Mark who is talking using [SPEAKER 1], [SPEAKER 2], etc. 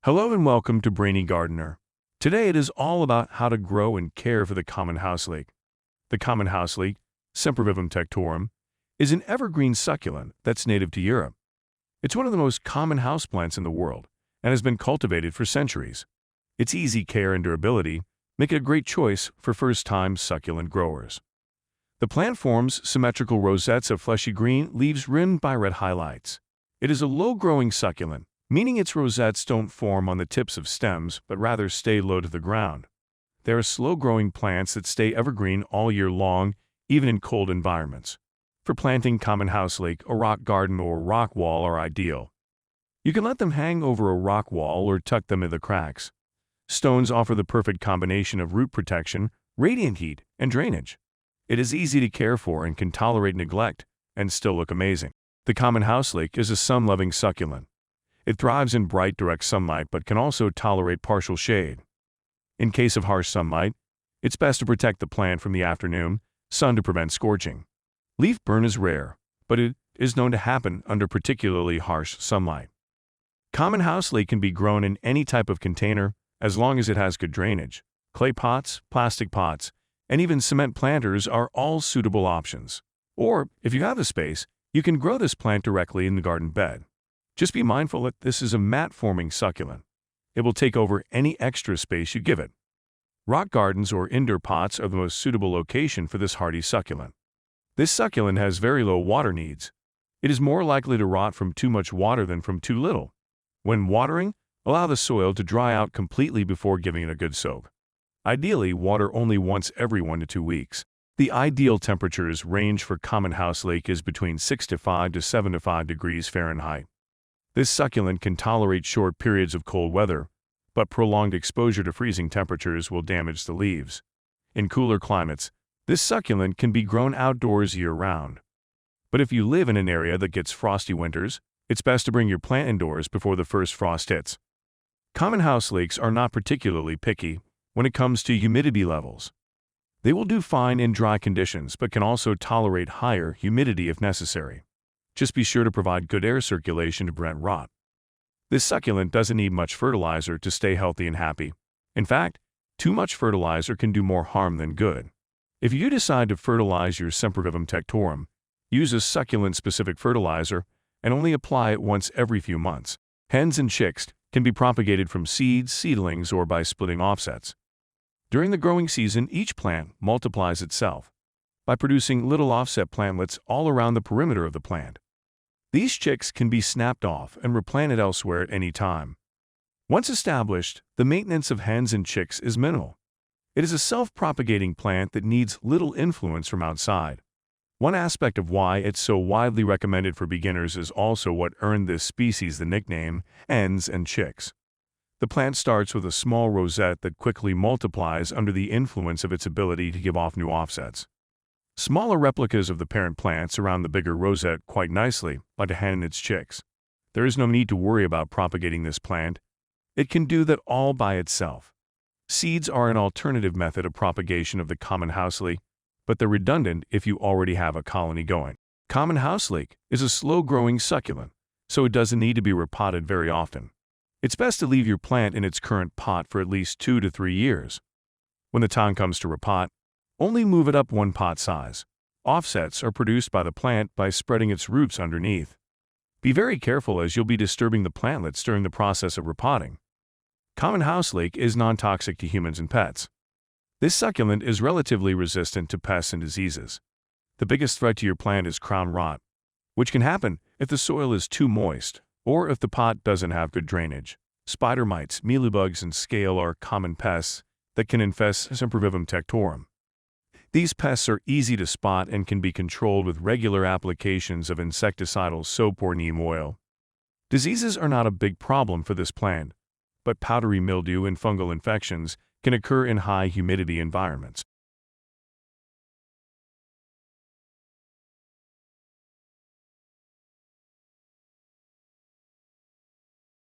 [SPEAKER 1] Hello and welcome to Brainy Gardener. Today it is all about how to grow and care for the common houseleek. The common houseleek, Sempervivum Tectorum, is an evergreen succulent that's native to Europe. It's one of the most common houseplants in the world and has been cultivated for centuries. Its easy care and durability make it a great choice for first-time succulent growers. The plant forms symmetrical rosettes of fleshy green leaves rimmed by red highlights. It is a low-growing succulent, meaning its rosettes don't form on the tips of stems but rather stay low to the ground. They are slow-growing plants that stay evergreen all year long, even in cold environments. For planting common houseleek, a rock garden or rock wall are ideal. You can let them hang over a rock wall or tuck them in the cracks. Stones offer the perfect combination of root protection, radiant heat, and drainage. It is easy to care for and can tolerate neglect and still look amazing. The common houseleek is a sun-loving succulent. It thrives in bright, direct sunlight but can also tolerate partial shade. In case of harsh sunlight, it's best to protect the plant from the afternoon sun to prevent scorching. Leaf burn is rare, but it is known to happen under particularly harsh sunlight. Common houseleek can be grown in any type of container as long as it has good drainage. Clay pots, plastic pots, and even cement planters are all suitable options. Or, if you have the space, you can grow this plant directly in the garden bed. Just be mindful that this is a mat-forming succulent. It will take over any extra space you give it. Rock gardens or indoor pots are the most suitable location for this hardy succulent. This succulent has very low water needs. It is more likely to rot from too much water than from too little. When watering, allow the soil to dry out completely before giving it a good soak. Ideally, water only once every 1 to 2 weeks. The ideal temperatures range for common houseleek is between 6 to 5 degrees Fahrenheit. This succulent can tolerate short periods of cold weather, but prolonged exposure to freezing temperatures will damage the leaves. In cooler climates, this succulent can be grown outdoors year-round. But if you live in an area that gets frosty winters, it's best to bring your plant indoors before the first frost hits. Common houseleeks are not particularly picky when it comes to humidity levels. They will do fine in dry conditions but can also tolerate higher humidity if necessary. Just be sure to provide good air circulation to prevent rot. This succulent doesn't need much fertilizer to stay healthy and happy. In fact, too much fertilizer can do more harm than good. If you decide to fertilize your Sempervivum Tectorum, use a succulent-specific fertilizer and only apply it once every few months. Hens and chicks can be propagated from seeds, seedlings, or by splitting offsets. During the growing season, each plant multiplies itself by producing little offset plantlets all around the perimeter of the plant. These chicks can be snapped off and replanted elsewhere at any time. Once established, the maintenance of hens and chicks is minimal. It is a self-propagating plant that needs little influence from outside. One aspect of why it's so widely recommended for beginners is also what earned this species the nickname hens and chicks. The plant starts with a small rosette that quickly multiplies under the influence of its ability to give off new offsets. Smaller replicas of the parent plant surround the bigger rosette quite nicely, like a hen and its chicks. There is no need to worry about propagating this plant. It can do that all by itself. Seeds are an alternative method of propagation of the common houseleek, but they're redundant if you already have a colony going. Common houseleek is a slow-growing succulent, so it doesn't need to be repotted very often. It's best to leave your plant in its current pot for at least 2 to 3 years. When the time comes to repot, only move it up 1 pot size. Offsets are produced by the plant by spreading its roots underneath. Be very careful as you'll be disturbing the plantlets during the process of repotting. Common houseleek is non-toxic to humans and pets. This succulent is relatively resistant to pests and diseases. The biggest threat to your plant is crown rot, which can happen if the soil is too moist or if the pot doesn't have good drainage. Spider mites, mealybugs, and scale are common pests that can infest Sempervivum Tectorum. These pests are easy to spot and can be controlled with regular applications of insecticidal soap or neem oil. Diseases are not a big problem for this plant, but powdery mildew and fungal infections can occur in high humidity environments.